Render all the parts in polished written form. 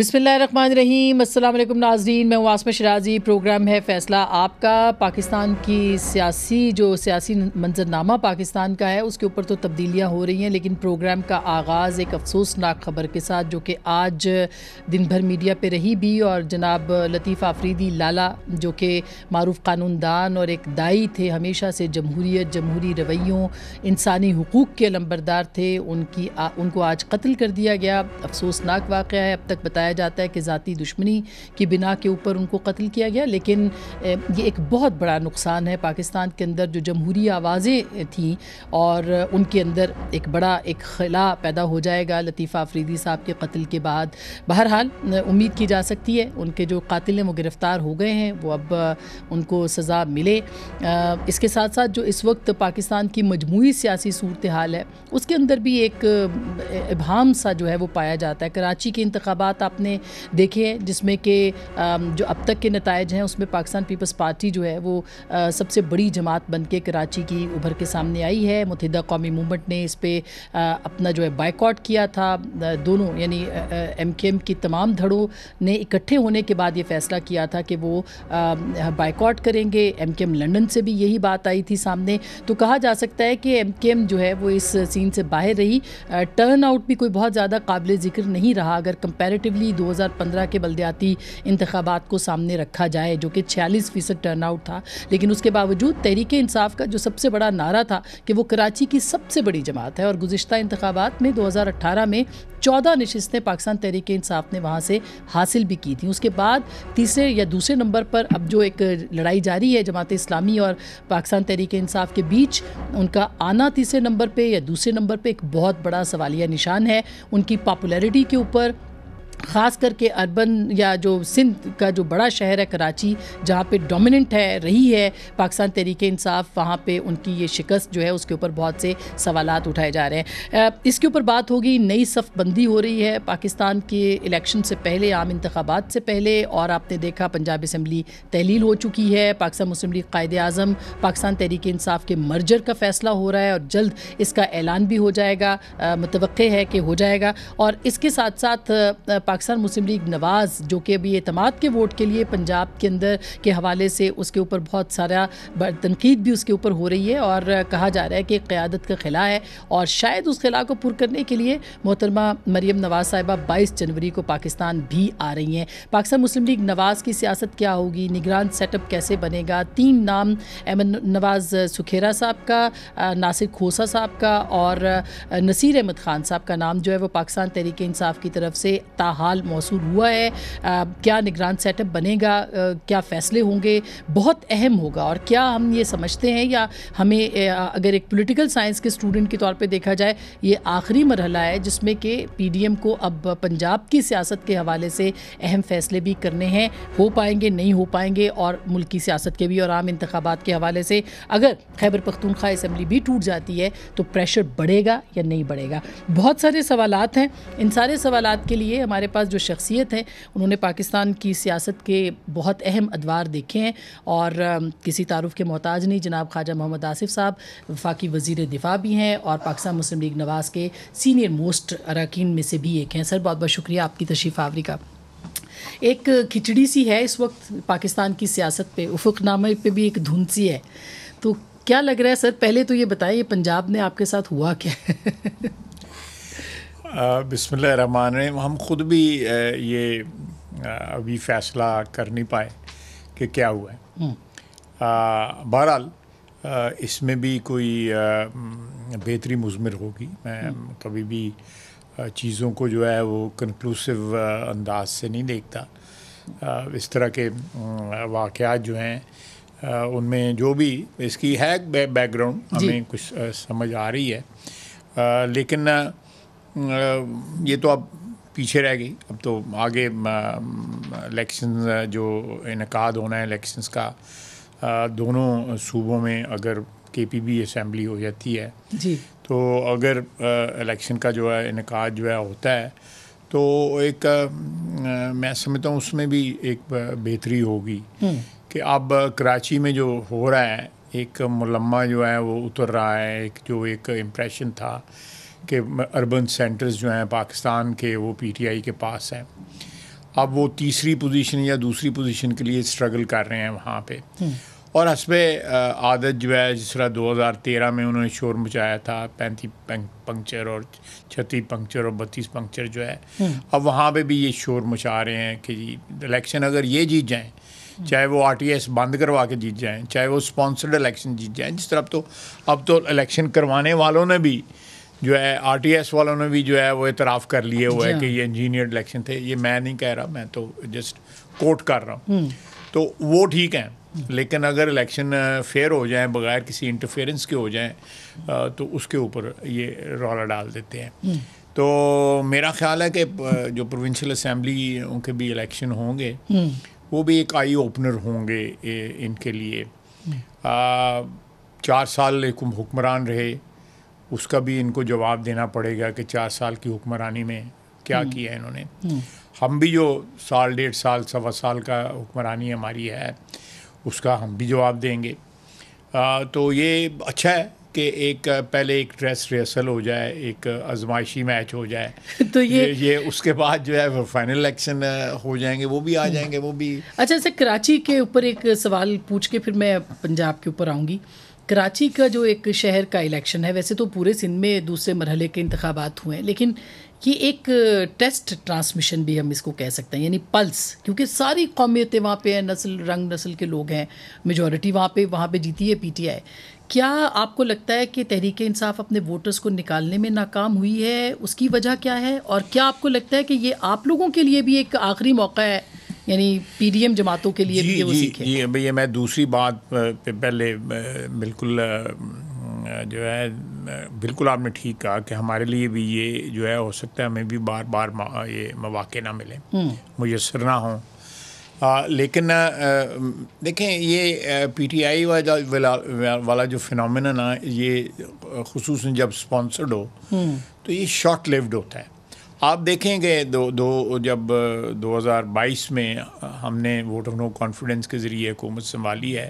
بسم اللہ الرحمن الرحیم. السلام علیکم ناظرین, میں عاصمہ شرازی. پروگرام ہے فیصلہ آپ کا. پاکستان کی سیاسی منظرنامہ پاکستان کا ہے, اس کے اوپر تو تبدیلیاں ہو رہی ہیں, لیکن پروگرام کا آغاز ایک افسوسناک خبر کے ساتھ جو کہ آج دن بھر میڈیا پہ رہی بھی, اور جناب لطیف آفریدی لالا جو کہ معروف قانون دان اور ایک دائی تھے, ہمیشہ سے جمہوریت, جمہوری رویوں, انسانی حقوق کے علمبردار تھے, ان کو آج قتل کر دیا گیا. افسوسناک واقعہ ہے. اب تک بتایا جاتا ہے کہ ذاتی دشمنی کی بنا کے اوپر ان کو قتل کیا گیا, لیکن یہ ایک بہت بڑا نقصان ہے پاکستان کے اندر جو جمہوری آوازیں تھیں, اور ان کے اندر ایک بڑا خلا پیدا ہو جائے گا لطیف آفریدی صاحب کے قتل کے بعد. بہرحال امید کی جا سکتی ہے ان کے جو قاتل ہیں وہ گرفتار ہو گئے ہیں, وہ اب ان کو سزا ملے. اس کے ساتھ ساتھ جو اس وقت پاکستان کی مجموعی سیاسی صورتحال ہے اس کے اندر بھی ایک ابہام سا جو ہے وہ پایا جاتا ہے. کراچی کے انتخابات آپ نے دیکھے ہیں, جس میں کہ جو اب تک کے نتائج ہیں اس میں پاکستان پیپلز پارٹی جو ہے وہ سب سے بڑی جماعت بن کے کراچی کی ابھر کے سامنے آئی ہے. متحدہ قومی موومنٹ نے اس پہ اپنا جو ہے بائیکاٹ کیا تھا. دونوں یعنی ایم کے ایم کی تمام دھڑوں نے اکٹھے ہونے کے بعد یہ فیصلہ کیا تھا کہ وہ بائیکاٹ کریں گے. ایم کے ایم لنڈن سے بھی یہی بات آئی تھی سامنے, تو کہا جا سکتا ہے کہ ایم کے ایم جو ہے وہ اس سین سے باہر رہی. ٹرن آؤٹ بھی کوئی بہت زیادہ قابل ذکر نہیں رہا اگر کمپیریٹیولی 2015 کے بلدیاتی انتخابات کو سامنے رکھا جائے, جو کہ 46% ٹرن آؤٹ تھا. لیکن اس کے باوجود تحریک انصاف کا جو سب سے بڑا نعرہ تھا کہ وہ کراچی کی سب سے بڑی جماعت ہے, اور گزشتہ انتخابات میں 2018 میں 14 نشستیں پاکستان تحریک انصاف نے وہاں سے حاصل بھی کی تھیں. اس کے بعد تیسرے یا دوسرے نمبر پر اب جو ایک لڑائی جاری ہے جماعت اسلامی اور پاکستان تحریک انصاف کے بیچ, ان کا آنا تیسرے نمبر پہ یا دوسرے نمبر پہ ایک بہت بڑا سوالیہ نشان ہے ان کی پاپولیرٹی کے اوپر, خاص کر کے اربن یا جو سندھ کا جو بڑا شہر ہے کراچی جہاں پہ ڈومیننٹ رہی ہے پاکستان تحریک انصاف, وہاں پہ ان کی یہ شکست جو ہے اس کے اوپر بہت سے سوالات اٹھائے جا رہے ہیں. اس کے اوپر بات ہوگی. نئی صف بندی ہو رہی ہے پاکستان کے الیکشن سے پہلے, عام انتخابات سے پہلے, اور آپ نے دیکھا پنجاب اسمبلی تحلیل ہو چکی ہے. پاکستان مسلم لیگ قائد اعظم پاکستان تحریک انصاف کے مرجر کا فیصلہ ہو رہا ہے اور جلد اس کا اعلان بھی ہو جائے گا, متوقع ہے کہ ہو جائے گا. اور اس کے ساتھ ساتھ پاکستان مسلم لیگ نواز جو کہ ابھی اعتماد کے ووٹ کے لیے پنجاب کے اندر کے حوالے سے اس کے اوپر بہت سارا تنقید بھی اس کے اوپر ہو رہی ہے, اور کہا جا رہا ہے کہ قیادت کا خلا ہے, اور شاید اس خلا کو پر کرنے کے لیے محترمہ مریم نواز صاحبہ 22 جنوری کو پاکستان بھی آ رہی ہیں. پاکستان مسلم لیگ نواز کی سیاست کیا ہوگی, نگران سیٹ اپ کیسے بنے گا؟ 3 نام احمد نواز سکھیرا صاحب کا, ناصر کھوسا صاحب کا اور نصیر احمد خان صاحب کا نام جو ہے وہ پاکستان تحریک انصاف کی طرف سے تاحال موصول ہوا ہے. کیا نگران سیٹ اپ بنے گا, کیا فیصلے ہوں گے, بہت اہم ہوگا. اور کیا ہم یہ سمجھتے ہیں یا ہمیں اگر ایک پولیٹیکل سائنس کے اسٹوڈنٹ کے طور پہ دیکھا جائے یہ آخری مرحلہ ہے جس میں کہ پی ڈی ایم کو اب پنجاب کی سیاست کے حوالے سے اہم فیصلے بھی کرنے ہیں, ہو پائیں گے نہیں ہو پائیں گے, اور ملکی سیاست کے بھی اور عام انتخابات کے حوالے سے اگر خیبر پختونخوا اسمبلی بھی ٹوٹ جاتی ہے تو پریشر بڑھے گا یا نہیں بڑھے گا. بہت سارے سوالات ہیں. ان سارے سوالات کے لیے ہمارے پاس جو شخصیت ہے انہوں نے پاکستان کی سیاست کے بہت اہم ادوار دیکھے ہیں اور کسی تعارف کے محتاج نہیں. جناب خواجہ محمد آصف صاحب وفاقی وزیر دفاع بھی ہیں اور پاکستان مسلم لیگ نواز کے سینئر موسٹ اراکین میں سے بھی ایک ہیں. سر بہت بہت شکریہ آپ کی تشریف آوری کا. ایک کھچڑی سی ہے اس وقت پاکستان کی سیاست پہ, افق نامے پہ بھی ایک دھند سی ہے, تو کیا لگ رہا ہے سر؟ پہلے تو یہ بتائیں یہ پنجاب میں آپ کے ساتھ ہوا کیا ہے؟ بسم اللہ الرحمن الرحیم. ہم خود بھی یہ ابھی فیصلہ کر نہیں پائے کہ کیا ہوا ہے. بہرحال اس میں بھی کوئی بہتری مضمر ہوگی. میں کبھی بھی چیزوں کو جو ہے وہ کنکلوسیو انداز سے نہیں دیکھتا. اس طرح کے واقعات جو ہیں ان میں جو بھی اس کی ہے بیک گراؤنڈ ہمیں کچھ سمجھ آ رہی ہے, لیکن یہ تو اب پیچھے رہ گئی. اب تو آگے الیکشنز جو انعقاد ہونا ہے الیکشنز کا دونوں صوبوں میں, اگر کے پی بی اسمبلی ہو جاتی ہے تو اگر الیکشن کا جو ہے انعقاد جو ہے ہوتا ہے تو ایک میں سمجھتا ہوں اس میں بھی ایک بہتری ہوگی کہ اب کراچی میں جو ہو رہا ہے ایک ملمہ جو ہے وہ اتر رہا ہے. ایک امپریشن تھا کہ اربن سینٹرز جو ہیں پاکستان کے وہ پی ٹی آئی کے پاس ہیں, اب وہ تیسری پوزیشن یا دوسری پوزیشن کے لیے اسٹرگل کر رہے ہیں وہاں پہ. اور حسب عادت جو ہے، جس طرح 2013 میں انہوں نے شور مچایا تھا 35 پنکچر اور 36 پنکچر اور 32 پنکچر جو ہے، اب وہاں پہ بھی یہ شور مچا رہے ہیں کہ جی الیکشن اگر یہ جیت جائیں، چاہے وہ RTS بند کروا کے جیت جائیں، چاہے وہ اسپانسرڈ الیکشن جیت جائیں، جس طرح اب تو الیکشن کروانے والوں نے بھی جو ہے، RTS والوں نے بھی جو ہے وہ اعتراف کر لیے ہوا ہے کہ یہ انجینئرڈ الیکشن تھے. یہ میں نہیں کہہ رہا، میں تو جسٹ کوٹ کر رہا ہوں. تو وہ ٹھیک ہیں، لیکن اگر الیکشن فیئر ہو جائیں، بغیر کسی انٹرفیئرنس کے ہو جائیں، تو اس کے اوپر یہ رولا ڈال دیتے ہیں. تو میرا خیال ہے کہ جو پروونشل اسمبلی کے بھی الیکشن ہوں گے، وہ بھی ایک آئی اوپنر ہوں گے ان کے لیے. 4 سال حکمران رہے، اس کا بھی ان کو جواب دینا پڑے گا کہ 4 سال کی حکمرانی میں کیا کیا ہے انہوں نے. ہم بھی جو 1.5 سال 1.25 سال کا حکمرانی ہماری ہے، اس کا ہم بھی جواب دیں گے. تو یہ اچھا ہے کہ پہلے ایک ڈریس ریہرسل ہو جائے، ایک آزمائشی میچ ہو جائے، تو یہ اس کے بعد جو ہے وہ فائنل الیکشن ہو جائیں گے، وہ بھی آ جائیں گے، وہ بھی. اچھا، ایسے کراچی کے اوپر ایک سوال پوچھ کے پھر میں پنجاب کے اوپر آؤں گی. کراچی کا جو ایک شہر کا الیکشن ہے، ویسے تو پورے سندھ میں دوسرے مرحلے کے انتخابات ہوئے ہیں، لیکن یہ ایک ٹیسٹ ٹرانسمیشن بھی ہم اس کو کہہ سکتے ہیں، یعنی پلس، کیونکہ ساری قومیتیں وہاں پہ ہیں، رنگ نسل کے لوگ ہیں، میجورٹی وہاں پہ جیتی ہے PTI. کیا آپ کو لگتا ہے کہ تحریک انصاف اپنے ووٹرز کو نکالنے میں ناکام ہوئی ہے؟ اس کی وجہ کیا ہے؟ اور کیا آپ کو لگتا ہے کہ یہ آپ لوگوں کے لیے بھی ایک آخری موقع ہے، یعنی PDM جماعتوں کے لیے بھی وہ سیکھیں؟ جی بھئی، میں دوسری بات پہ پہلے بالکل جو ہے، بالکل آپ نے ٹھیک کہا کہ ہمارے لیے بھی یہ جو ہے ہو سکتا ہے ہمیں بھی بار بار یہ مواقع نہ ملیں، میسر نہ ہوں. لیکن دیکھیں، یہ PTI والا جو فنومینا نا، یہ خصوصاً جب اسپانسرڈ ہو تو یہ شارٹ لیوڈ ہوتا ہے. آپ دیکھیں کہ جب 2022 میں ہم نے ووٹ آف نو کانفیڈنس کے ذریعے حکومت سنبھالی ہے،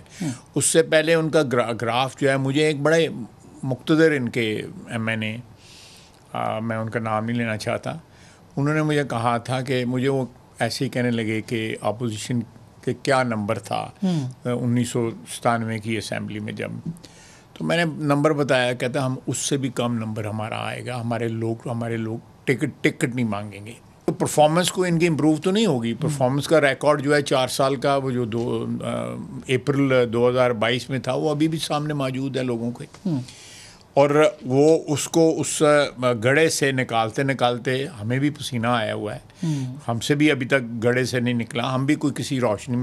اس سے پہلے ان کا گراف جو ہے، مجھے ایک بڑے مقتدر ان کے MNA، میں ان کا نام نہیں لینا چاہتا، انہوں نے مجھے کہا تھا کہ مجھے وہ ایسے ہی کہنے لگے کہ اپوزیشن کے کیا نمبر تھا 1997 کی اسمبلی میں جب، تو میں نے نمبر بتایا، کہتا ہم اس سے بھی کم نمبر ہمارا آئے گا، ہمارے لوگ ٹکٹ نہیں مانگیں گے. تو پرفارمنس کو ان کی امپروو تو نہیں ہوگی. پرفارمنس کا ریکارڈ جو ہے 4 سال کا، وہ جو اپریل 2022 میں تھا، وہ ابھی بھی سامنے موجود ہے لوگوں کے. اور وہ اس کو اس گڑھے سے نکالتے ہمیں بھی پسینہ آیا ہوا ہے. ہم سے بھی ابھی تک گڑھے سے نہیں نکلا، ہم بھی کوئی کسی روشنی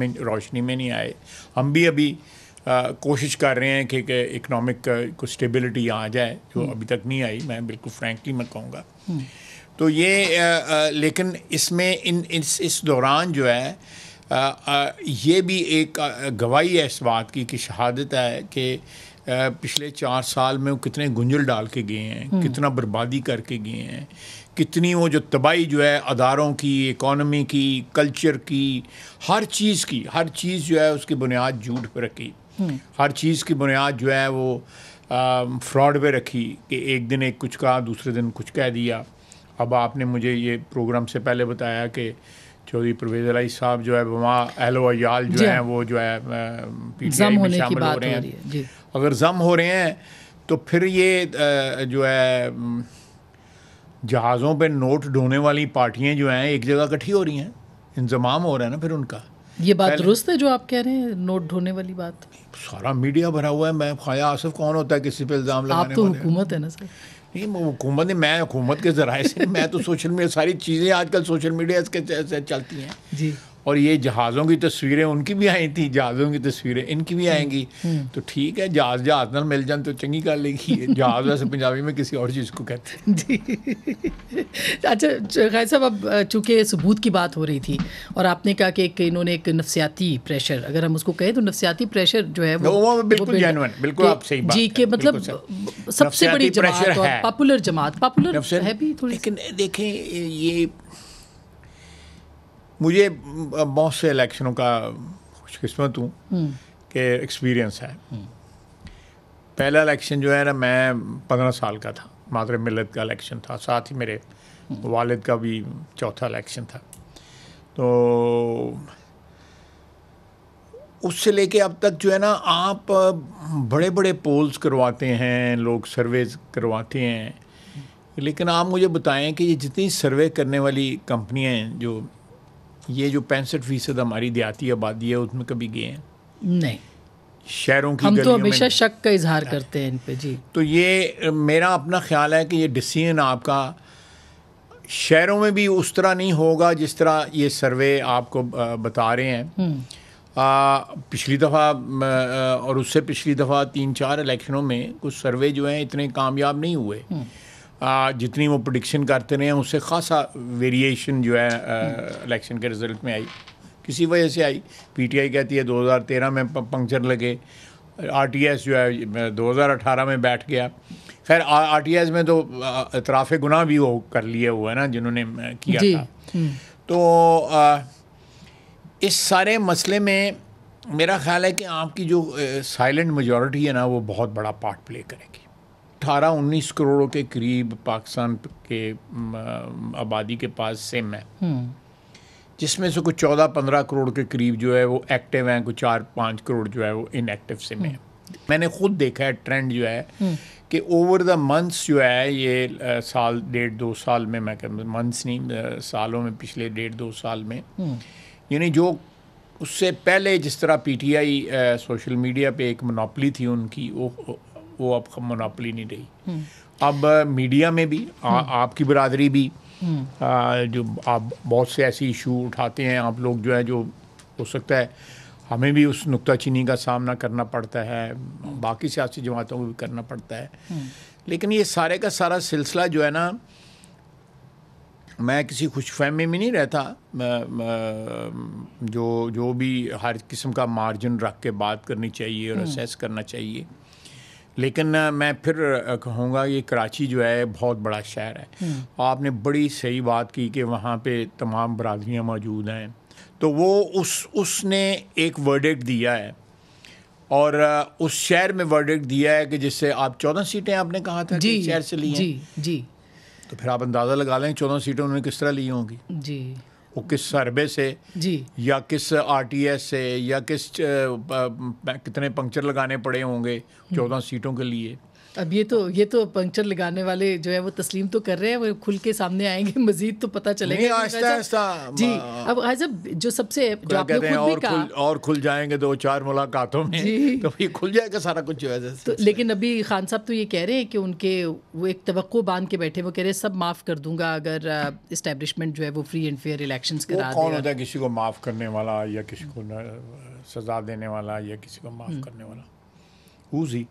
میں نہیں آئے. ہم بھی ابھی کوشش کر رہے ہیں کہ اکنامک کو اسٹیبلٹی آ جائے، جو ابھی تک نہیں آئی، میں بالکل فرینکلی میں کہوں گا. تو یہ لیکن اس میں اس دوران جو ہے یہ بھی ایک گواہی ہے اس بات کی کہ شہادت ہے کہ پچھلے 4 سال میں وہ کتنے گنجل ڈال کے گئے ہیں، کتنا بربادی کر کے گئے ہیں، کتنی وہ جو تباہی جو ہے اداروں کی، اکانومی کی، کلچر کی، ہر چیز جو ہے اس کی بنیاد جھوٹ پہ رکھی. ہر چیز کی بنیاد جو ہے وہ فراڈ پہ رکھی کہ ایک دن ایک کچھ کہا، دوسرے دن کچھ کہہ دیا. اب آپ نے مجھے یہ پروگرام سے پہلے بتایا کہ چودھری پرویز الہی صاحب جو ہے وہاں اہل و عیال جو ہیں وہ جو ہے PTI میں شامل ہو رہے ہیں. اگر ضم ہو رہے ہیں تو پھر یہ جو ہے جہازوں پہ نوٹ ڈھونے والی پارٹیاں جو ہیں ایک جگہ اکٹھی ہو رہی ہیں، انضمام ہو رہا ہے نا پھر ان کا. یہ بات درست ہے جو آپ کہہ رہے ہیں، نوٹ ڈھونے والی بات؟ سارا میڈیا بھرا ہوا ہے. میں خواجہ آصف کون ہوتا ہے کسی پہ الزام لگانے آپ تو حکومت ہے نا سر. نہیں، حکومت نہیں، میں حکومت کے ذرائع سے، میں تو سوشل میڈیا، ساری چیزیں آج کل سوشل میڈیا سے چلتی ہیں. جی. اور یہ جہازوں کی تصویریں ان کی بھی آئی تھیں، جہازوں کی تصویریں ان کی بھی آئیں گی. تو ٹھیک ہے، جہاز نہ مل جائیں تو چنگی کر لے گی. جہاز ویسے پنجابی میں کسی اور چیز کو کہتے ہیں. جی. اچھا خالد صاحب، اب چونکہ ثبوت کی بات ہو رہی تھی اور آپ نے کہا کہ انہوں نے ایک نفسیاتی پریشر، اگر ہم اس کو کہیں تو نفسیاتی پریشر جو ہے وہ بالکل جینوئن، بالکل آپ صحیح بات. جی، کہ مطلب سب سے بڑی جماعت اور پاپولر جماعت، پاپولر ہے بھی تھوڑی. لیکن دیکھیں، یہ مجھے بہت سے الیکشنوں کا خوش قسمت ہوں کہ ایکسپیرینس ہے. پہلا الیکشن جو ہے نا، میں 15 سال کا تھا، مادر ملت کا الیکشن تھا، ساتھ ہی میرے والد کا بھی چوتھا الیکشن تھا. تو اس سے لے کے اب تک جو ہے نا آپ بڑے بڑے پولز کرواتے ہیں, لوگ سرویز کرواتے ہیں, لیکن آپ مجھے بتائیں کہ یہ جتنی سروے کرنے والی کمپنیاں ہیں, جو یہ جو 65% ہماری دیہاتی آبادی ہے اس میں کبھی گئے ہیں؟ نہیں. شہروں کی ہم تو گلیوں ہمیشہ میں شک کا اظہار کرتے ہیں ان پہ. جی, تو یہ میرا اپنا خیال ہے کہ یہ ڈیسیژن آپ کا شہروں میں بھی اس طرح نہیں ہوگا جس طرح یہ سروے آپ کو بتا رہے ہیں. پچھلی دفعہ اور اس سے پچھلی دفعہ 3-4 الیکشنوں میں کچھ سروے جو ہیں اتنے کامیاب نہیں ہوئے جتنی وہ پریڈکشن کرتے رہے ہیں. اس سے خاصا ویریشن جو ہے الیکشن کے رزلٹ میں آئی, کسی وجہ سے آئی. پی ٹی آئی کہتی ہے 2013 میں پنکچر لگے, آر ٹی ایس جو ہے 2018 میں بیٹھ گیا. خیر آر ٹی ایس میں تو اعتراف گناہ بھی وہ کر لیے ہوا ہے نا جنہوں نے کیا تھا. تو اس سارے مسئلے میں میرا خیال ہے کہ آپ کی جو سائلنٹ میجورٹی ہے نا وہ بہت بڑا پارٹ پلے کرے گی. 18-19 کروڑوں کے قریب پاکستان کے آبادی کے پاس سم ہے, جس میں سے کچھ 14-15 کروڑ کے قریب جو ہے وہ ایکٹیو ہیں, کچھ 4-5 کروڑ جو ہے وہ ان ایکٹیو سم ہے. میں نے خود دیکھا ہے ٹرینڈ جو ہے کہ اوور دا منتھس جو ہے یہ سال 1.5-2 سال میں منتھس نہیں سالوں میں, پچھلے 1.5-2 سال میں, یعنی جو اس سے پہلے جس طرح P T I social media پہ ایک منوپلی تھی ان کی, وہ اب منوپلی نہیں رہی. اب میڈیا میں بھی آپ کی برادری بھی جو آپ بہت سے ایسی ایشو اٹھاتے ہیں آپ لوگ جو ہے, جو ہو سکتا ہے ہمیں بھی اس نکتہ چینی کا سامنا کرنا پڑتا ہے, باقی سیاسی جماعتوں کو بھی کرنا پڑتا ہے. لیکن یہ سارے کا سارا سلسلہ جو ہے نا, میں کسی خوش فہمی میں نہیں رہتا. جو بھی ہر قسم کا مارجن رکھ کے بات کرنی چاہیے اور اسیس کرنا چاہیے. لیکن میں پھر کہوں گا یہ کراچی جو ہے بہت بڑا شہر ہے. آپ نے بڑی صحیح بات کی کہ وہاں پہ تمام برادریاں موجود ہیں. تو وہ اس نے ایک ورڈکٹ دیا ہے, اور اس شہر میں ورڈکٹ دیا ہے کہ جس سے آپ 14 سیٹیں آپ نے کہا تھا کہ شہر سے لی ہیں. جی, تو پھر آپ اندازہ لگا لیں 14 سیٹیں انہوں نے کس طرح لی ہوں گی. جی, وہ کس سربے سے, یا کس آر ٹی ایس سے, یا کتنے پنکچر لگانے پڑے ہوں گے 14 سیٹوں کے لیے. اب یہ تو پنکچر لگانے والے جو ہے وہ تسلیم تو کر رہے ہیں, وہ کھل کے سامنے آئیں گے, مزید تو پتہ چلے گا آہستہ آہستہ. جی, اب صاحب جو سب سے جو آپ نے خود بھی کہا اور کھل جائیں گے 2-4 ملاقاتوں میں, تو یہ کھل جائے گا سارا کچھ جو ہے. تو لیکن ابھی خان صاحب تو یہ کہہ رہے ہیں کہ ان کے وہ ایک توقع باندھ کے بیٹھے, وہ کہہ رہے ہیں سب معاف کر دوں گا اگر اسٹیبلشمنٹ جو ہے وہ فری اینڈ فیئر الیکشنز کرا دے. کون ہوتا ہے کسی کو معاف کرنے والا, یا کسی کو سزا دینے والا, یا کسی کو معاف کرنے والا؟ اوزی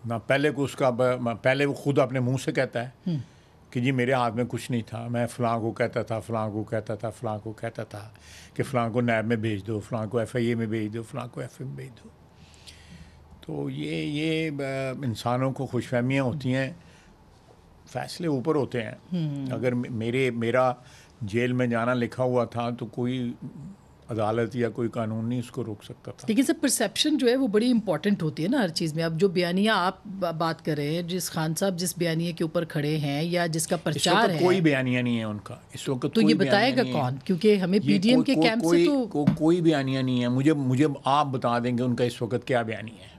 نہ پہلے کو اس کا پہلے وہ خود اپنے منہ سے کہتا ہے کہ جی میرے ہاتھ میں کچھ نہیں تھا, میں فلاں کو کہتا تھا, فلاں کو کہتا تھا, فلاں کو کہتا تھا کہ فلاں کو نیب میں بھیج دو, فلاں کو ایف آئی اے میں بھیج دو, فلاں کو ایف اے میں بھیج دو. تو یہ انسانوں کو خوش فہمیاں ہوتی ہیں, فیصلے اوپر ہوتے ہیں. اگر میرا جیل میں جانا لکھا ہوا تھا تو کوئی عدالت یا کوئی قانون نہیں اس کو روک سکتا تھا. لیکن سر پرسیپشن جو ہے وہ بڑی امپورٹنٹ ہوتی ہے نا ہر چیز میں. اب جو بیانیہ آپ بات کر رہے ہیں, جس خان صاحب جس بیانیے کے اوپر کھڑے ہیں یا جس کا پرچار ہے, کوئی بیانیہ نہیں ہے ان کا اس وقت. تو یہ بتائے گا کون؟ کیونکہ ہمیں پی ڈی ایم کے کیمپ سے تو کوئی بیانیہ نہیں ہے. مجھے آپ بتا دیں گے ان کا اس وقت کیا بیانیہ ہے.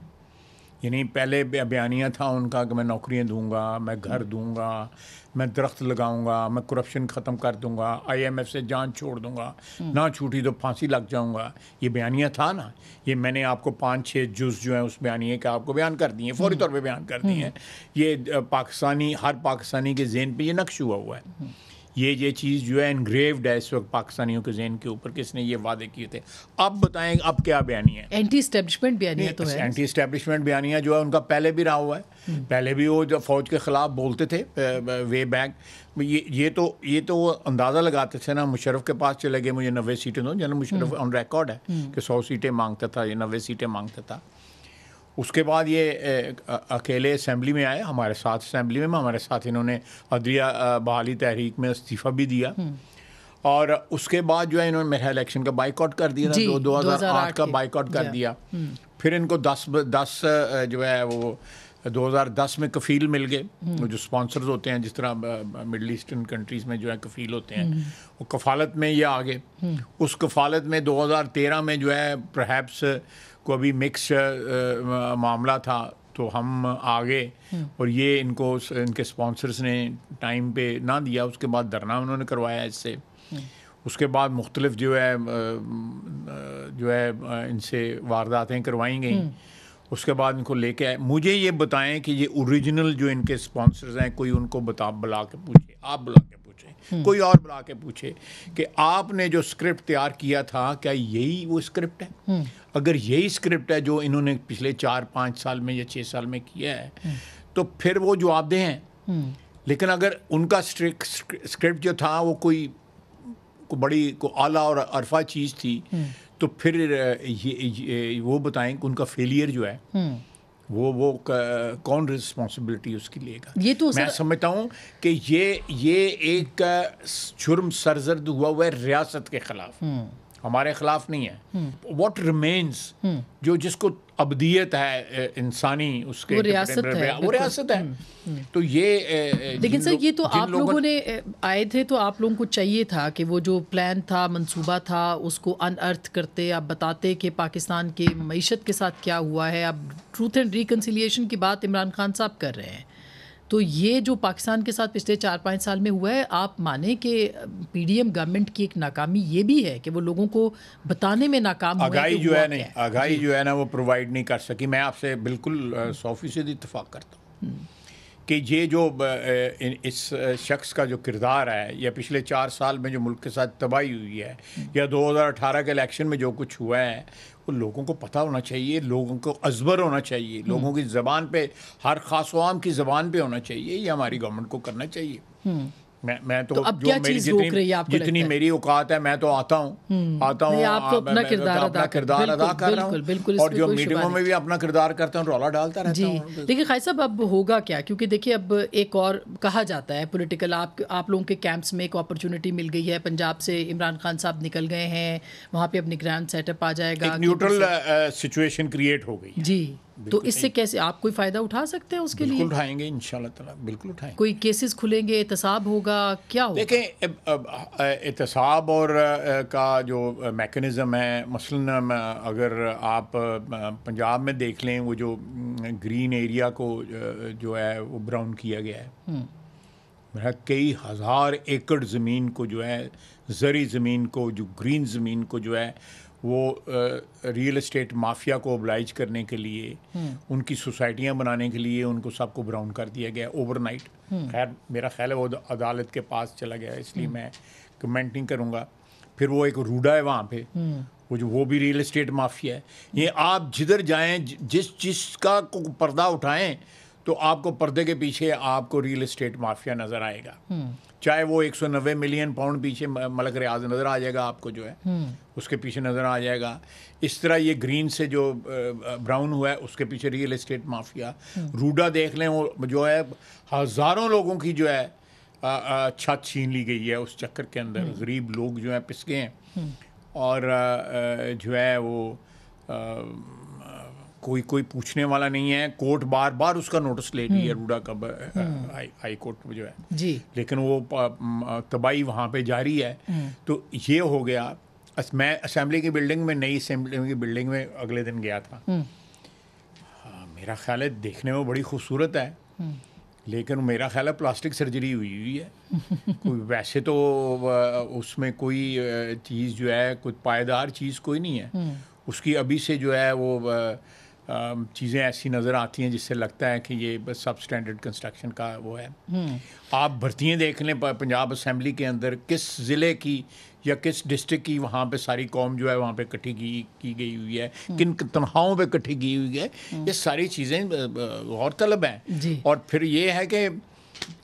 یعنی پہلے بیانیہ تھا ان کا کہ میں نوکریاں دوں گا, میں گھر دوں گا, میں درخت لگاؤں گا, میں کرپشن ختم کر دوں گا, آئی ایم ایف سے جان چھوڑ دوں گا, نہ چھوٹی تو پھانسی لگ جاؤں گا. یہ بیانیہ تھا نا. یہ میں نے آپ کو 5-6 جز جو ہیں اس بیانیے کے آپ کو بیان کر دی ہیں, فوری طور پہ بیان کر دی ہیں. یہ ہر پاکستانی کے ذہن پہ یہ نقش ہوا ہے. یہ چیز جو ہے انگریوڈ ہے اس وقت پاکستانیوں کے ذہن کے اوپر, کس نے یہ وعدے کیے تھے. اب بتائیں اب کیا بیانیہ ہے؟ اینٹی اسٹیبلشمنٹ بیانیہ تو ہے. اینٹی اسٹیبلشمنٹ بیانیہ جو ہے ان کا پہلے بھی رہا ہوا ہے. پہلے بھی وہ جو فوج کے خلاف بولتے تھے وے بیک. یہ تو وہ اندازہ لگاتے تھے نا, مشرف کے پاس چلے گئے مجھے 90 سیٹیں دو. جنرل مشرف آن ریکارڈ ہے کہ 100 سیٹیں مانگتا تھا, یہ 90 سیٹیں مانگتا تھا. اس کے بعد یہ اکیلے اسمبلی میں آئے, ہمارے ساتھ اسمبلی میں ہمارے ساتھ انہوں نے عدلیہ بحالی تحریک میں استعفیٰ بھی دیا. اور اس کے بعد جو ہے انہوں نے میرا الیکشن کا بائیکاٹ کر دیا, 2008 کا بائیکاٹ کر دیا. پھر ان کو 10 جو ہے وہ 2010 میں کفیل مل گئے, جو سپانسرز ہوتے ہیں جس طرح مڈل ایسٹرن کنٹریز میں جو ہے کفیل ہوتے ہیں, وہ کفالت میں یہ آگے. اس کفالت میں 2013 میں جو ہے پرہیپس کو ابھی مکس معاملہ تھا تو ہم آگے, اور یہ ان کے سپانسرز نے ٹائم پہ نہ دیا. اس کے بعد دھرنا انہوں نے کروایا اس سے. اس کے بعد مختلف جو ہے ان سے وارداتیں کروائی گئیں. اس کے بعد ان کو لے کے آئے. مجھے یہ بتائیں کہ یہ اوریجنل جو ان کے سپانسرز ہیں, کوئی ان کو بلا کے پوچھے, آپ بلا کے پوچھیں, کوئی اور بلا کے پوچھے کہ آپ نے جو اسکرپٹ تیار کیا تھا کیا یہی وہ اسکرپٹ ہے؟ اگر یہی اسکرپٹ ہے جو انہوں نے پچھلے 4-5 سال میں یا 6 سال میں کیا ہے تو پھر وہ جواب دہ ہیں. لیکن اگر ان کا اسکرپٹ جو تھا وہ کوئی بڑی اعلیٰ اور عرفہ چیز تھی تو پھر وہ بتائیں کہ ان کا فیلئر جو ہے وہ کون رسپانسبلٹی اس کی لے گا. میں سمجھتا ہوں کہ یہ ایک جرم سرزد ہوا ہے ریاست کے خلاف, ہمارے خلاف نہیں ہے. واٹ ریمینز, جس کو ابدیت ہے انسانی, اس کے وہ ریاست ہے. تو یہ لیکن سر یہ تو آپ لوگوں نے آئے تھے تو آپ لوگوں کو چاہیے تھا کہ وہ جو پلان تھا, منصوبہ تھا, اس کو انرتھ کرتے, آپ بتاتے کہ پاکستان کی معیشت کے ساتھ کیا ہوا ہے. اب ٹروتھ اینڈ ریکنسیلیشن کی بات عمران خان صاحب کر رہے ہیں, تو یہ جو پاکستان کے ساتھ پچھلے 4-5 سال میں ہوا ہے, آپ مانیں کہ پی ڈی ایم گورنمنٹ کی ایک ناکامی یہ بھی ہے کہ وہ لوگوں کو بتانے میں ناکام ہوئے. آگاہی جو ہے نا وہ پرووائڈ نہیں کر سکی. میں آپ سے بالکل 100% اتفاق کرتا ہوں کہ یہ جو اس شخص کا جو کردار ہے, یا پچھلے 4 سال میں جو ملک کے ساتھ تباہی ہوئی ہے, یا 2018 کے الیکشن میں جو کچھ ہوا ہے, وہ لوگوں کو پتہ ہونا چاہیے, لوگوں کو ازبر ہونا چاہیے, لوگوں کی زبان پہ, ہر خاص و عام کی زبان پہ ہونا چاہیے. یہ ہماری گورنمنٹ کو کرنا چاہیے. میں تو جو میری جتنی میری اوقات ہے میں تو آتا ہوں اپنا کردار ادا کر رہا ہوں, اور جو میٹنگوں میں بھی اپنا کردار کرتا ہوں, رولا ڈالتا رہتا ہوں. دیکھیے خالد صاحب اب ہوگا کیا, کیونکہ دیکھیے اب ایک اور کہا جاتا ہے پولیٹیکل, آپ لوگوں کے کیمپس میں ایک اپرچونٹی مل گئی ہے. پنجاب سے عمران خان صاحب نکل گئے ہیں, وہاں پہ اب نگران سیٹ اپ آ جائے گا, نیوٹرل سچویشن کریٹ ہو گئی. جی, تو اس سے کیسے آپ کوئی فائدہ اٹھا سکتے ہیں اس کے لیے؟ بالکل اٹھائیں گے انشاءاللہ تعالیٰ, بالکل اٹھائیں گے. کوئی کیسز کھلیں گے, احتساب ہوگا, کیا ہوگا؟ دیکھیں احتساب اور کا جو میکنزم ہے, مثلاً اگر آپ پنجاب میں دیکھ لیں, وہ جو گرین ایریا کو جو ہے وہ براؤن کیا گیا ہے, کئی ہزار ایکڑ زمین کو جو ہے, زرعی زمین کو, جو گرین زمین کو جو ہے وہ ریئل اسٹیٹ مافیا کو اوبلائج کرنے کے لیے, ان کی سوسائٹیاں بنانے کے لیے ان کو سب کو براؤن کر دیا گیا اوور نائٹ. خیر میرا خیال ہے وہ عدالت کے پاس چلا گیا, اس لیے میں کمنٹ نہیں کروں گا. پھر وہ ایک روڈا ہے وہاں پہ, وہ بھی ریئل اسٹیٹ مافیا ہے. یہ آپ جدھر جائیں, جس کا پردہ اٹھائیں تو آپ کو پردے کے پیچھے آپ کو ریئل اسٹیٹ مافیا نظر آئے گا. چاہے وہ 190 ملین پاؤنڈ پیچھے ملک ریاض نظر آ جائے گا آپ کو, جو ہے اس کے پیچھے نظر آ جائے گا. اس طرح یہ گرین سے جو براؤن ہوا ہے اس کے پیچھے ریئل اسٹیٹ مافیا. روڈا دیکھ لیں, وہ جو ہے ہزاروں لوگوں کی جو ہے چھت چھین لی گئی ہے اس چکر کے اندر. غریب لوگ جو ہیں پس گئے ہیں, اور جو ہے وہ کوئی پوچھنے والا نہیں ہے. کورٹ بار بار اس کا نوٹس لے رہی ہے, روڈا کا ہائی کورٹ جو ہے جی, لیکن وہ تباہی وہاں پہ جاری ہے. تو یہ ہو گیا. میں اسمبلی کی بلڈنگ میں, نئی اسمبلی کی بلڈنگ میں اگلے دن گیا تھا. میرا خیال ہے دیکھنے میں بڑی خوبصورت ہے, لیکن میرا خیال ہے پلاسٹک سرجری ہوئی ہے. کوئی ویسے تو اس میں کوئی چیز جو ہے, کوئی پائیدار چیز کوئی نہیں ہے. اس کی ابھی سے جو ہے وہ چیزیں ایسی نظر آتی ہیں جس سے لگتا ہے کہ یہ بس سب سٹینڈرڈ کنسٹرکشن کا وہ ہے. آپ بھرتیاں دیکھ لیں پنجاب اسمبلی کے اندر, کس ضلع کی یا کس ڈسٹرکٹ کی وہاں پہ ساری قوم جو ہے وہاں پہ اکٹھی کی گئی ہوئی ہے, کن تنخواہوں پہ اکٹھی کی ہوئی ہے. یہ ساری چیزیں غور طلب ہیں. اور پھر یہ ہے کہ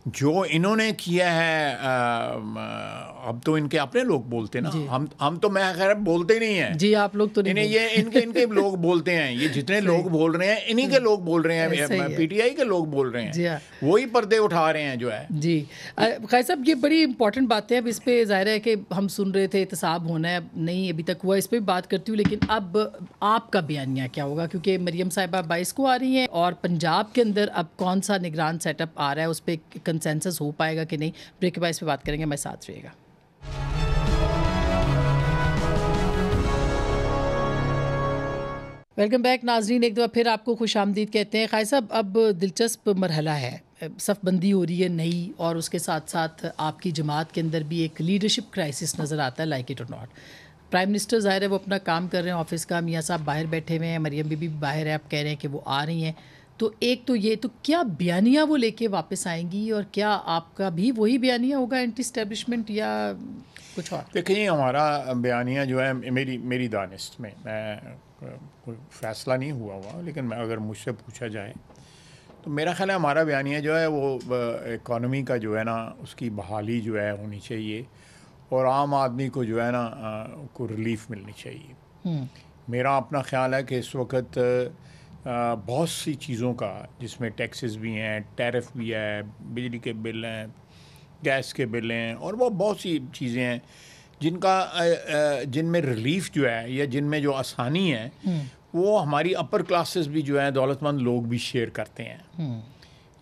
جو انہوں نے کیا ہے اب تو ان کے اپنے لوگ بولتے ہیں نا, ہم تو میں خیر بولتے ہی نہیں ہیں جی, آپ لوگ تو نہیں, یہ ان کے لوگ بولتے ہیں, یہ جتنے لوگ بول رہے ہیں انہی کے لوگ بول رہے ہیں, پی ٹی آئی کے لوگ بول رہے ہیں, وہی پردے اٹھا رہے ہیں جو ہے. جی خیر صاحب, یہ بڑی امپورٹنٹ بات ہے. اب اس پہ ظاہر ہے کہ ہم سن رہے تھے احتساب ہونا ہے, اب نہیں ابھی تک ہوا, اس پہ بھی بات کرتی ہوں, لیکن اب آپ کا بیانیہ کیا ہوگا, کیونکہ مریم صاحبہ 22 کو آ رہی ہیں اور پنجاب کے اندر اب کون سا نگران سیٹ اپ آ رہا ہے, اس پہ کنسنسس ہو پائے گا کہ نہیں. بریک کے بعد اس پہ بات کریں گے, ہمارے ساتھ رہیے گا. ویلکم بیک ناظرین, ایک دفعہ پھر آپ کو خوش آمدید کہتے ہیں. خیر صاحب, اب دلچسپ مرحلہ ہے, صف بندی ہو رہی ہے نئی, اور اس کے ساتھ ساتھ آپ کی جماعت کے اندر بھی ایک لیڈرشپ کرائسس نظر آتا ہے, لائک اٹ اور ناٹ. پرائم منسٹر ظاہر ہے وہ اپنا کام کر رہے ہیں آفس کا, میاں صاحب باہر بیٹھے ہوئے ہیں, مریم بی بی باہر ہے, آپ کہہ رہے ہیں کہ وہ آ رہی ہیں. تو ایک تو یہ, تو کیا بیانیہ وہ لے کے واپس آئیں گی, اور کیا آپ کا بھی وہی بیانیہ ہوگا اینٹی اسٹیبلشمنٹ یا کچھ اور؟ دیکھیں, ہمارا بیانیہ جو ہے میری دانست میں کوئی فیصلہ نہیں ہوا, لیکن اگر مجھ سے پوچھا جائے تو میرا خیال ہے ہمارا بیانیہ جو ہے وہ اکانومی کا جو ہے نا اس کی بحالی جو ہے ہونی چاہیے, اور عام آدمی کو جو ہے نا کو ریلیف ملنی چاہیے. میرا اپنا خیال ہے کہ اس وقت بہت سی چیزوں کا, جس میں ٹیکسز بھی ہیں, ٹیرف بھی ہے, بجلی کے بل ہیں, گیس کے بل ہیں, اور وہ بہت سی چیزیں ہیں جن میں ریلیف جو ہے یا جن میں جو آسانی ہے وہ ہماری اپر کلاسز بھی جو ہے, دولت مند لوگ بھی شیئر کرتے ہیں.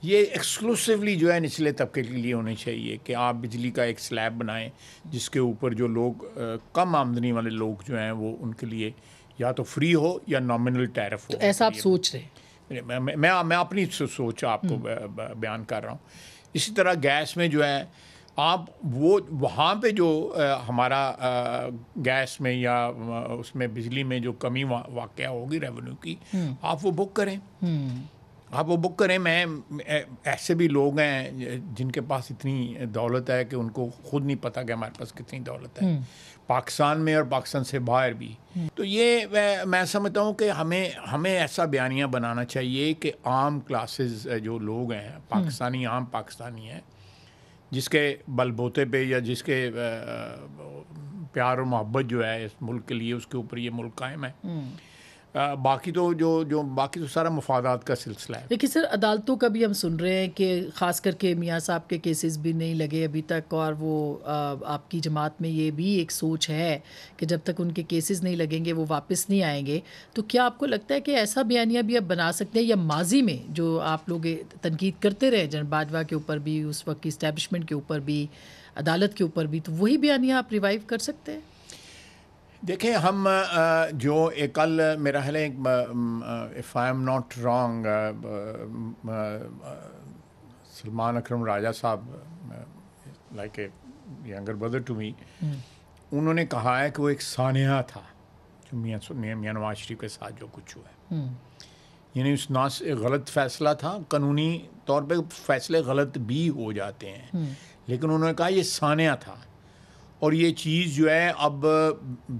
یہ ایکسکلوسیولی جو ہے نچلے طبقے کے لیے ہونی چاہیے کہ آپ بجلی کا ایک سلیب بنائیں جس کے اوپر جو لوگ کم آمدنی والے لوگ جو ہیں وہ ان کے لیے یا تو فری ہو یا نامنل ٹیرف ہو. تو ایسا آپ سوچ رہے ہیں؟ میں اپنی سوچ آپ کو بیان کر رہا ہوں. اسی طرح گیس میں جو ہے, آپ وہ وہاں پہ جو ہمارا گیس میں یا اس میں بجلی میں جو کمی واقع ہوگی ریونیو کی, آپ وہ بک کریں. میں ایسے بھی لوگ ہیں جن کے پاس اتنی دولت ہے کہ ان کو خود نہیں پتہ کہ ہمارے پاس کتنی دولت ہے, پاکستان میں اور پاکستان سے باہر بھی. تو یہ میں سمجھتا ہوں کہ ہمیں ایسا بیانیہ بنانا چاہیے کہ عام کلاسز جو لوگ ہیں, پاکستانی عام پاکستانی ہیں, جس کے بل بوتے پہ یا جس کے پیار اور محبت جو ہے اس ملک کے لیے, اس کے اوپر یہ ملک قائم ہے. باقی تو سارا مفادات کا سلسلہ ہے. دیکھیے سر, عدالتوں کا بھی ہم سن رہے ہیں کہ خاص کر کے میاں صاحب کے کیسز بھی نہیں لگے ابھی تک, اور وہ آپ کی جماعت میں یہ بھی ایک سوچ ہے کہ جب تک ان کے کیسز نہیں لگیں گے وہ واپس نہیں آئیں گے. تو کیا آپ کو لگتا ہے کہ ایسا بیانیہ بھی آپ بنا سکتے ہیں, یا ماضی میں جو آپ لوگ تنقید کرتے رہے جنرل باجوہ کے اوپر بھی, اس وقت کی اسٹیبلشمنٹ کے اوپر بھی, عدالت کے اوپر بھی, تو وہی بیانیہ آپ ریوائیو کر سکتے ہیں؟ دیکھیں, ہم جو کل میرا خیال ہے, if I am not wrong, Salman Akram Raja صاحب, like a younger brother to me, انہوں نے کہا ہے کہ وہ ایک سانحہ تھا جو میاں نواز شریف کے ساتھ جو کچھ ہوا ہے. یعنی اس ناس ایک غلط فیصلہ تھا, قانونی طور پہ فیصلے غلط بھی ہو جاتے ہیں, لیکن انہوں نے کہا یہ سانحہ تھا, اور یہ چیز جو ہے اب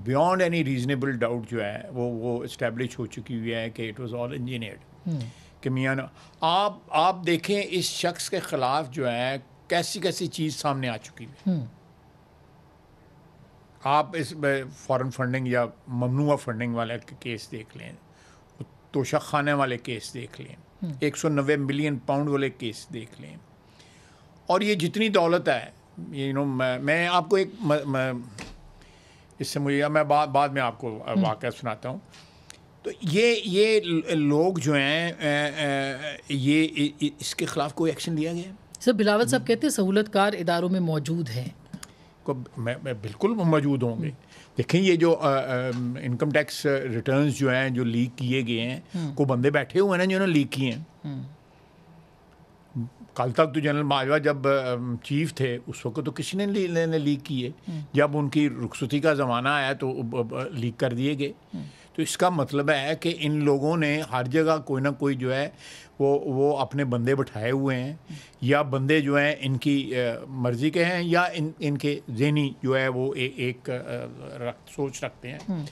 بیونڈ اینی ریزنیبل ڈاؤٹ جو ہے وہ اسٹیبلش ہو چکی ہوئی ہے کہ اٹ واز آل انجینئرڈ. کہ میاں آپ دیکھیں اس شخص کے خلاف جو ہے کیسی چیز سامنے آ چکی ہے. آپ اس فارن فنڈنگ یا ممنوعہ فنڈنگ والے کیس دیکھ لیں, توشہ خانے والے کیس دیکھ لیں, 190 ملین پاؤنڈ والے کیس دیکھ لیں, اور یہ جتنی دولت ہے, میں آپ کو ایک اس سے مجھے میں بعد میں آپ کو واقعہ سناتا ہوں. تو یہ لوگ جو ہیں یہ اس کے خلاف کوئی ایکشن لیا گیا ہے؟ سر بلاول صاحب کہتے ہیں سہولت کار اداروں میں موجود ہیں. میں بالکل موجود ہوں گے. دیکھیں, یہ جو انکم ٹیکس ریٹرنز جو ہیں جو لیک کیے گئے ہیں, کو بندے بیٹھے ہوئے ہیں جنہوں نے لیک کیے ہیں. کل تک تو جنرل باجوہ جب چیف تھے اس وقت تو کسی نے لیک کیے, جب ان کی رخصتی کا زمانہ آیا تو لیک کر دیے گئے. تو اس کا مطلب ہے کہ ان لوگوں نے ہر جگہ کوئی نہ کوئی جو ہے وہ اپنے بندے بٹھائے ہوئے ہیں, یا بندے جو ہیں ان کی مرضی کے ہیں, یا ان کے ذہنی جو ہے وہ ایک سوچ رکھتے ہیں.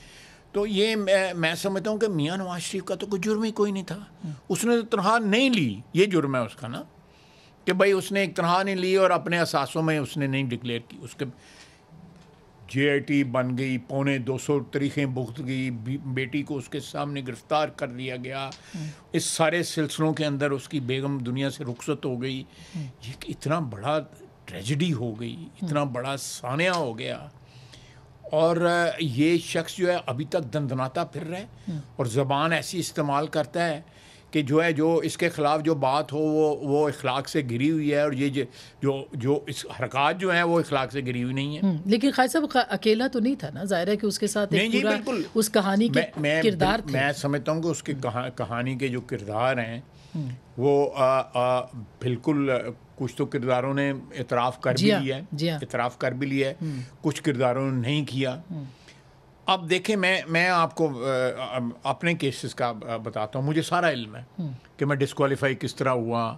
تو یہ میں سمجھتا ہوں کہ میاں نواز شریف کا تو کوئی جرم ہی کوئی نہیں تھا, اس نے تنخواہ نہیں لی, یہ جرم ہے اس کا نا. کہ بھائی اس نے ایک تنہا نہیں لی اور اپنے اثاثوں میں اس نے نہیں ڈکلیئر کی. اس کے جے آئی ٹی بن گئی, 250 تاریخیں بھگت گئی, بیٹی کو اس کے سامنے گرفتار کر لیا گیا, اس سارے سلسلوں کے اندر اس کی بیگم دنیا سے رخصت ہو گئی. یہ اتنا بڑا ٹریجڈی ہو گئی, اتنا بڑا سانحہ ہو گیا, اور یہ شخص جو ہے ابھی تک دندناتا پھر رہا ہے اور زبان ایسی استعمال کرتا ہے کہ جو اس کے خلاف جو بات ہو وہ اخلاق سے گری ہوئی ہے, اور یہ جو اس حرکات جو ہیں وہ اخلاق سے گری ہوئی نہیں ہیں. لیکن خالد صاحب اکیلا تو نہیں تھا نا, ظاہر ہے کہ اس کے ساتھ ایک پورا اس کہانی کے کردار تھے. میں سمجھتا ہوں کہ اس کی کہانی کے جو کردار ہیں وہ بالکل, کچھ تو کرداروں نے اعتراف کر بھی لیا ہے, کچھ کرداروں نے نہیں کیا. اب دیکھیں, میں آپ کو اپنے کیسز کا بتاتا ہوں. مجھے سارا علم ہے کہ میں ڈسکوالیفائی کس طرح ہوا,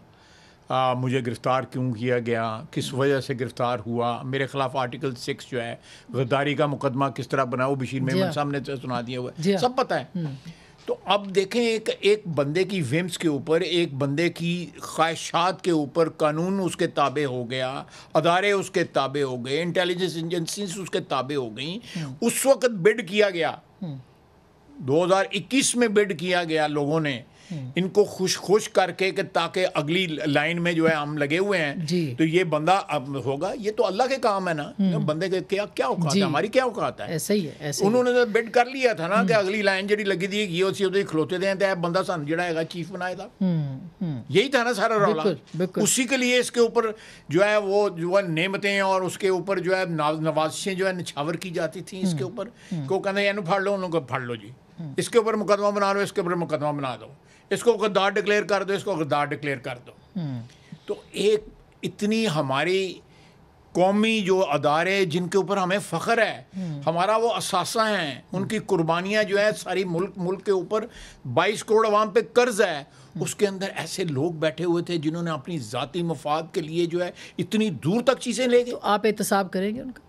مجھے گرفتار کیوں کیا گیا, کس وجہ سے گرفتار ہوا, میرے خلاف آرٹیکل 6 جو ہے غداری کا مقدمہ کس طرح بنا, وہ بشیر میمن صاحب نے سنا دیا ہوا ہے, سب پتہ ہے. تو اب دیکھیں, ایک بندے کی ویمز کے اوپر, ایک بندے کی خواہشات کے اوپر قانون اس کے تابع ہو گیا, ادارے اس کے تابع ہو گئے, انٹیلیجنس ایجنسیز اس کے تابع ہو گئیں. اس وقت بڈ کیا گیا, 2021 میں بڈ کیا گیا لوگوں نے ان کو خوش کر کے کہ تاکہ اگلی لائن میں جو ہے ہم لگے ہوئے ہیں, تو یہ بندہ اب ہوگا. یہ تو اللہ کے کام ہے نا, بندے کے کیا اوقات ہے, ہماری کیا اوقات ہے. ایسا ہی ہے, انہوں نے بڈ کر لیا تھا نا کہ اگلی لائن جڑی لگی دی گئی اسی کھلوتے دیں تے بندہ سن جڑا ہے چیف بنائے گا. یہی تھا نا سارا رولا. اسی کے لیے اس کے اوپر جو ہے وہ جو ہے نعمتیں اور اس کے اوپر جو ہے نوازشیں جو ہے نچھاور کی جاتی تھیں اس کے اوپر, کہ وہ کہتے ہیں پھاڑ لو, انہوں کو پھاڑ لو جی, اس کے اوپر مقدمہ بنا لو, اس کے اوپر مقدمہ بنا دو, اس کو غدار ڈکلیئر کر دو, اس کو غدار ڈکلیئر کر دو. تو ایک اتنی ہماری قومی جو ادارے جن کے اوپر ہمیں فخر ہے, ہمارا وہ اثاثہ ہیں, ان کی قربانیاں جو ہے ساری ملک کے اوپر 22 کروڑ عوام پہ قرض ہے, اس کے اندر ایسے لوگ بیٹھے ہوئے تھے جنہوں نے اپنی ذاتی مفاد کے لیے جو ہے اتنی دور تک چیزیں لے گئے. تو آپ احتساب کریں گے ان کا؟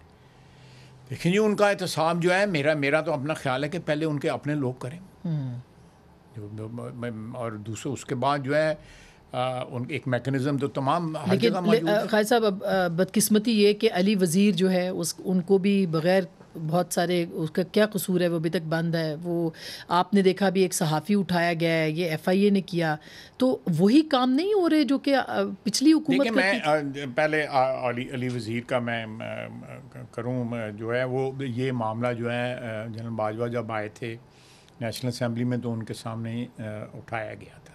دیکھیں جی, ان کا احتساب جو ہے میرا تو اپنا خیال ہے کہ پہلے ان کے اپنے لوگ کریں, اور دوسرے اس کے بعد جو ہے ایک میکنزم تو تمام ہر جگہ موجود ہے. خالد صاحب, اب بدقسمتی یہ کہ علی وزیر جو ہے ان کو بھی بغیر بہت سارے, اس کا کیا قصور ہے, وہ ابھی تک بند ہے. وہ آپ نے دیکھا بھی ایک صحافی اٹھایا گیا ہے, یہ ایف آئی اے نے کیا, تو وہی کام نہیں ہو رہے جو کہ پچھلی حکومت میں پہلے علی وزیر کا میں کروں, جو ہے وہ یہ معاملہ جو ہے جنرل باجوہ جب آئے تھے نیشنل اسمبلی میں تو ان کے سامنے اٹھایا گیا تھا,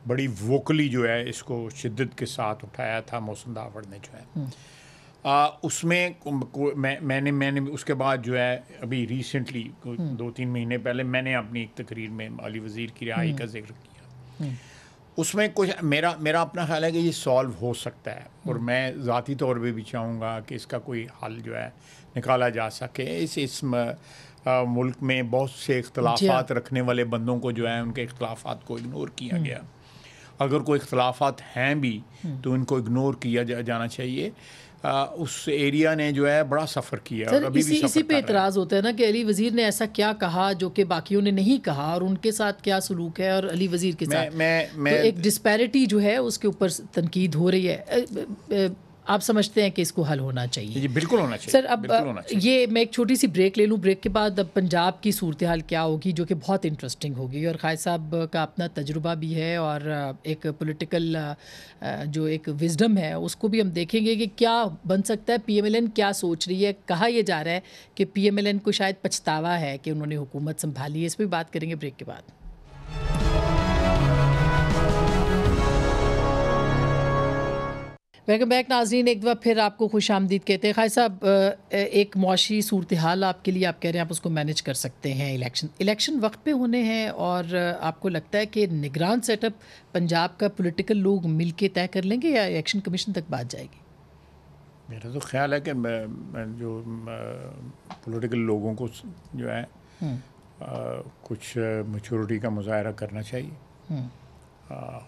بڑی ووکلی جو ہے اس کو شدت کے ساتھ اٹھایا تھا محسن داوڑ نے جو ہے. اس میں میں نے اس کے بعد جو ہے ابھی ریسنٹلی 2-3 مہینے پہلے میں نے اپنی ایک تقریر میں علی وزیر کی رہائی کا ذکر کیا. اس میں کچھ میرا اپنا خیال ہے کہ یہ سالو ہو سکتا ہے, اور میں ذاتی طور پہ بھی چاہوں گا کہ اس کا کوئی حل جو ہے نکالا جا سکے. اس ملک میں بہت سے اختلافات رکھنے والے بندوں کو جو ہے ان کے اختلافات کو اگنور کیا گیا. اگر کوئی اختلافات ہیں بھی تو ان کو اگنور کیا جانا چاہیے. اس ایریا نے جو ہے بڑا سفر کیا, اور ابھی بھی اسی پہ اعتراض ہوتا ہے نا کہ علی وزیر نے ایسا کیا کہا جو کہ باقیوں نے نہیں کہا, اور ان کے ساتھ کیا سلوک ہے اور علی وزیر کے ساتھ, تو ایک ڈسپیرٹی جو ہے اس کے اوپر تنقید ہو رہی ہے. آپ سمجھتے ہیں کہ اس کو حل ہونا چاہیے؟ جی بالکل ہونا چاہیے. سر اب یہ میں ایک چھوٹی سی بریک لے لوں, بریک کے بعد اب پنجاب کی صورتحال کیا ہوگی جو کہ بہت انٹرسٹنگ ہوگی, اور خالد صاحب کا اپنا تجربہ بھی ہے اور ایک پولیٹیکل جو ایک وزڈم ہے اس کو بھی ہم دیکھیں گے کہ کیا بن سکتا ہے. پی ایم ایل این کیا سوچ رہی ہے, کہا یہ جا رہا ہے کہ پی ایم ایل این کو شاید پچھتاوا ہے کہ انہوں نے حکومت سنبھالی ہے. اس پہ بات کریں گے بریک کے بعد. ویلکم بیک ناظرین, ایک دفعہ پھر آپ کو خوش آمدید کہتے ہیں. خالد صاحب, ایک معاشی صورتحال آپ کے لیے, آپ کہہ رہے ہیں آپ اس کو مینیج کر سکتے ہیں, الیکشن وقت پہ ہونے ہیں, اور آپ کو لگتا ہے کہ نگران سیٹ اپ پنجاب کا پولیٹیکل لوگ مل کے طے کر لیں گے یا الیکشن کمیشن تک بات جائے گی؟ میرا تو خیال ہے کہ جو پولیٹیکل لوگوں کو جو ہے کچھ میچورٹی کا مظاہرہ کرنا چاہیے,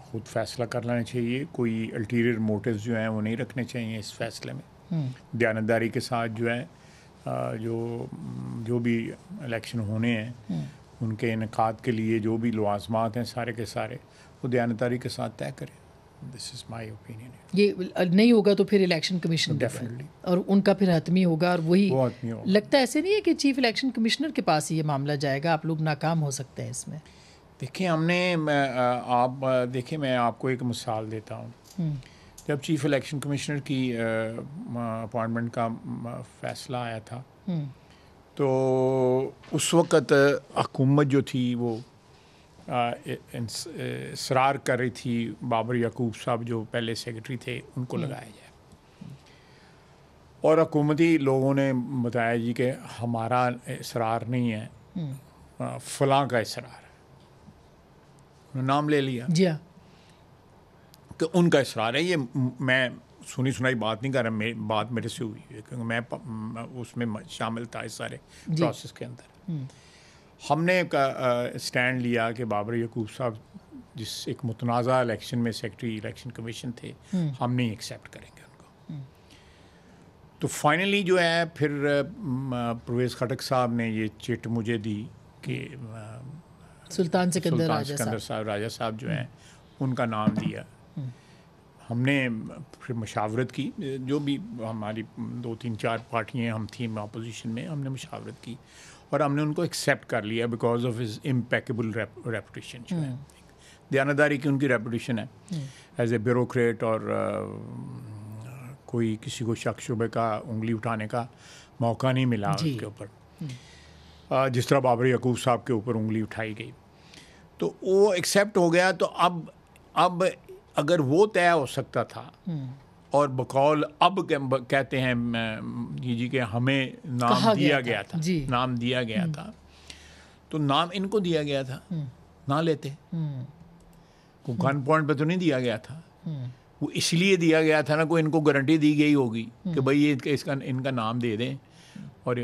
خود فیصلہ کر لینا چاہیے. کوئی الٹیریئر موٹیوز جو ہیں وہ نہیں رکھنے چاہیے اس فیصلے میں. دیانتداری کے ساتھ جو ہے جو بھی الیکشن ہونے ہیں ان کے انعقاد کے لیے جو بھی لوازمات ہیں سارے کے سارے وہ دیانتداری کے ساتھ طے کریں. دس از مائی اوپینین. یہ نہیں ہوگا تو پھر الیکشن کمیشن ڈیفینیٹلی اور ان کا پھر حتمی ہوگا, اور وہی وہ آدمی ہوگا. لگتا ہے ایسے نہیں ہے کہ چیف الیکشن کمشنر کے پاس ہی یہ معاملہ جائے گا, آپ لوگ ناکام ہو سکتے ہیں اس میں؟ دیکھیں ہم نے آپ دیکھیں میں آپ کو ایک مثال دیتا ہوں. جب چیف الیکشن کمشنر کی اپوائنٹمنٹ کا فیصلہ آیا تھا تو اس وقت حکومت جو تھی وہ اصرار کر رہی تھی بابر یعقوب صاحب جو پہلے سیکرٹری تھے ان کو لگایا جائے, اور حکومتی لوگوں نے بتایا جی کہ ہمارا اصرار نہیں ہے, فلاں کا اصرار ہے, نام لے لیا جی ہاں کہ ان کا اصرار ہے. یہ میں سنی سنائی بات نہیں کر رہا, بات میرے سے ہوئی ہے کیونکہ میں اس میں شامل تھا اس سارے پروسیس کے اندر. ہم نے ایک اسٹینڈ لیا کہ بابر یعقوب صاحب جس ایک متنازع الیکشن میں سیکرٹری الیکشن کمیشن تھے, ہم نہیں ایکسیپٹ کریں گے ان کو. تو فائنلی جو ہے پھر پرویز خٹک صاحب نے یہ چٹ مجھے دی کہ سلطان سکندر صاحب راجہ صاحب جو ہیں ان کا نام دیا. ہم نے پھر مشاورت کی, جو بھی ہماری 2-3-4 پارٹیاں ہم تھیں اپوزیشن میں, ہم نے مشاورت کی اور ہم نے ان کو ایکسیپٹ کر لیا بیکاز آف ہز امپیکیبل ریپوٹیشن. جو ہے دیانتداری کی ان کی ریپوٹیشن ہے ایز اے بیوروکریٹ, اور کوئی کسی کو شک شبے کا انگلی اٹھانے کا موقع نہیں ملا اس کے اوپر, جس طرح بابر یعقوب صاحب کے اوپر انگلی اٹھائی گئی. تو وہ ایکسیپٹ ہو گیا. تو اب اگر وہ طے ہو سکتا تھا اور بقول اب کہتے ہیں جی کہ ہمیں نام دیا گیا تھا, نام دیا گیا تھا, تو نام ان کو دیا گیا تھا, نہ لیتے. کوئی گن پوائنٹ پہ تو نہیں دیا گیا تھا, وہ اس لیے دیا گیا تھا نا, کوئی ان کو گارنٹی دی گئی ہوگی کہ بھائی ان کا نام دے دیں. اور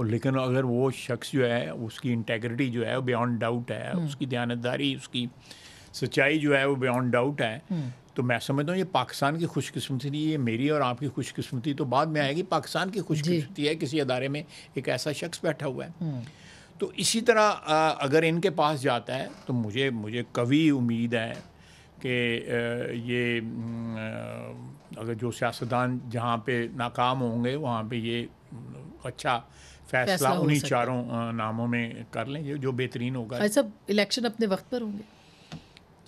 لیکن اگر وہ شخص جو ہے اس کی انٹیگریٹی جو ہے وہ بیانڈ ڈاؤٹ ہے, اس کی دیانتداری, اس کی سچائی جو ہے وہ بیانڈ ڈاؤٹ ہے, تو میں سمجھتا ہوں یہ پاکستان کی خوش قسمتی نہیں, یہ میری اور آپ کی خوش قسمتی تو بعد میں آئے گی, پاکستان کی خوش قسمتی ہے کسی ادارے میں ایک ایسا شخص بیٹھا ہوا ہے. تو اسی طرح اگر ان کے پاس جاتا ہے تو مجھے قوی امید ہے کہ یہ اگر جو سیاستدان جہاں پہ ناکام ہوں گے وہاں پہ یہ اچھا فیصلہ انہی چاروں ناموں میں کر لیں جو بہترین ہوگا. سب الیکشن اپنے وقت پر ہوں گے؟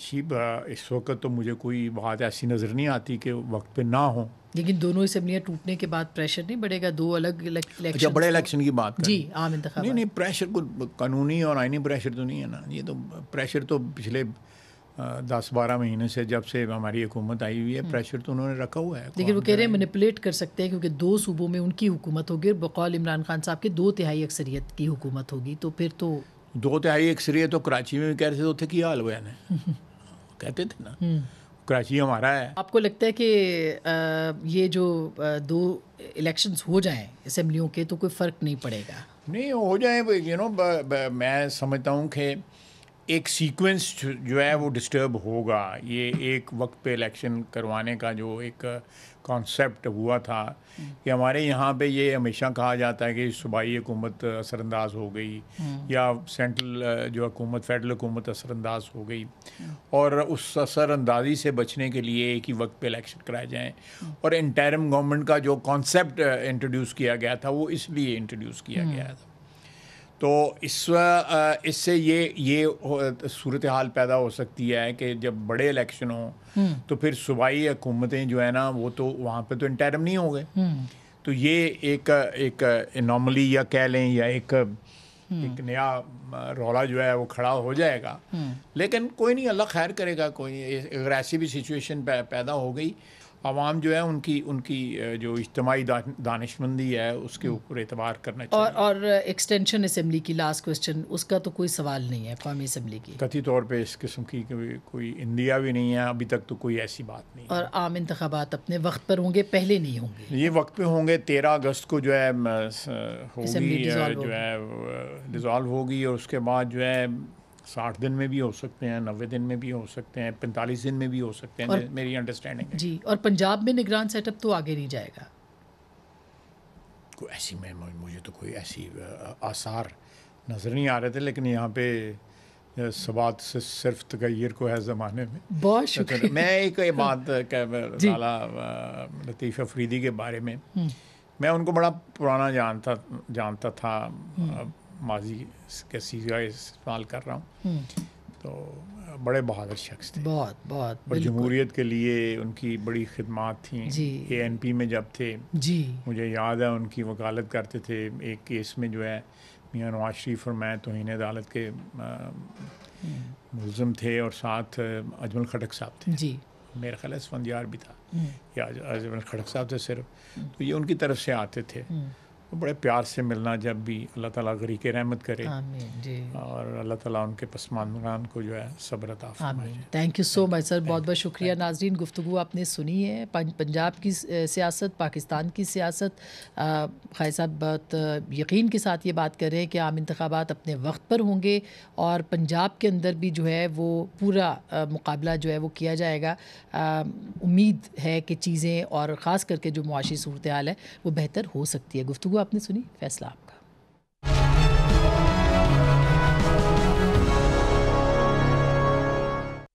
جی اس وقت تو مجھے کوئی بات ایسی نظر نہیں آتی کہ وقت پہ نہ ہوں. لیکن دونوں اسمبلیاں ٹوٹنے کے بعد پریشر نہیں بڑھے گا؟ 2 الگ الیکشن. اچھا بڑے الیکشن کی بات کریں. جی عام انتخابات. نہیں پریشر کو قانونی اور آئینی پریشر تو نہیں ہے نا. یہ تو پریشر تو پچھلے 10-12 مہینے سے جب سے ہماری حکومت آئی ہوئی ہے پریشر تو انہوں نے رکھا ہوا ہے. لیکن وہ کہہ رہے ہیں مینیپولیٹ کر سکتے ہیں کیونکہ 2 صوبوں میں ان کی حکومت ہوگی اور بقول عمران خان صاحب کے 2/3 اکثریت کی حکومت ہوگی, تو پھر تو 2/3 اکثریت تو کراچی میں بھی کہہ رہے تھے, اتنے کی حال ہوا ہے کہتے تھے نا کراچی ہمارا ہے. آپ کو لگتا ہے کہ یہ جو 2 الیکشنز ہو جائیں اسمبلیوں کے تو کوئی فرق نہیں پڑے گا؟ نہیں ہو جائیں, میں سمجھتا ہوں کہ ایک سیکوینس جو ہے وہ ڈسٹرب ہوگا. یہ ایک وقت پہ الیکشن کروانے کا جو ایک کانسیپٹ ہوا تھا کہ ہمارے یہاں پہ یہ ہمیشہ کہا جاتا ہے کہ صوبائی حکومت اثر انداز ہو گئی یا سینٹرل جو حکومت فیڈرل حکومت اثر انداز ہو گئی, اور اس اثر اندازی سے بچنے کے لیے ایک ہی وقت پہ الیکشن کرائے جائیں. اور انٹرم گورنمنٹ کا جو کانسیپٹ انٹروڈیوس کیا گیا تھا وہ اس لیے انٹروڈیوس کیا گیا تھا. تو اس سے یہ صورتحال پیدا ہو سکتی ہے کہ جب بڑے الیکشن ہوں تو پھر صوبائی حکومتیں جو ہے نا وہ تو وہاں پہ تو انٹرم نہیں ہو گئے, تو یہ ایک انوملی یا کہہ لیں یا ایک نیا رولا جو ہے وہ کھڑا ہو جائے گا. لیکن کوئی نہیں, اللہ خیر کرے گا. کوئی اگر ایسی بھی سچویشن پیدا ہو گئی, عوام جو ہے ان کی جو اجتماعی دانشمندی ہے اس کے اوپر اعتبار کرنا چاہیے. اور ایکسٹینشن اسمبلی کی لاسٹ کوسچن, اس کا تو کوئی سوال نہیں ہے قومی اسمبلی کی قطعی طور پہ اس قسم کی کوئی اندیا بھی نہیں ہے ابھی تک, تو کوئی ایسی بات نہیں. اور عام انتخابات اپنے وقت پر ہوں گے, پہلے نہیں ہوں گے؟ یہ وقت پہ ہوں گے. 13 اگست کو جو ہے ہوگی جو ہے ڈیزالو ہوگی, اور اس کے بعد جو ہے 60 دن میں بھی ہو سکتے ہیں, 90 دن میں بھی ہو سکتے ہیں, 45 دن میں بھی ہو سکتے ہیں, میری انڈرسٹینڈنگ ہے. جی. اور پنجاب میں نگران سیٹ اپ تو آگے نہیں جائے گا؟ کوئی ایسی مجھے تو کوئی ایسی آثار نظر نہیں آ رہے تھے, لیکن یہاں پہ سوات سے صرف تغیر کو ہے زمانے میں. بہت شکریہ. میں ایک بات لالا لطیف افریدی کے بارے میں، میں ان کو بڑا پرانا جانتا تھا، ماضی کے سیگا استعمال کر رہا ہوں، تو بڑے بہادر شخص تھے بہت اور جمہوریت کے لیے ان کی بڑی خدمات تھیں. اے این پی میں جب تھے مجھے یاد ہے ان کی وکالت کرتے تھے ایک کیس میں جو ہے میاں نواز شریف اور میں توہین عدالت کے ملزم تھے، اور ساتھ اجمل خٹک صاحب تھے، میرا خیال ہے اسفندیار بھی تھا یا اجمل خٹک صاحب تھے صرف، تو یہ ان کی طرف سے آتے تھے. بڑے پیار سے ملنا، جب بھی اللہ تعالیٰ غریق رحمت کرے اور اللہ تعالیٰ ان کے پسماندگان کو جو ہے صبر عطا فرمائے. تھینک یو سو مچ سر، بہت بہت شکریہ. ناظرین، گفتگو آپ نے سنی ہے، پنجاب کی سیاست، پاکستان کی سیاست. خیر صاحب بہت یقین کے ساتھ یہ بات کر رہے ہیں کہ عام انتخابات اپنے وقت پر ہوں گے اور پنجاب کے اندر بھی جو ہے وہ پورا مقابلہ جو ہے وہ کیا جائے گا. امید ہے کہ چیزیں اور خاص کر کے جو معاشی صورتحال ہے وہ بہتر ہو سکتی ہے. گفتگو آپ نے سنی، فیصلہ آپ.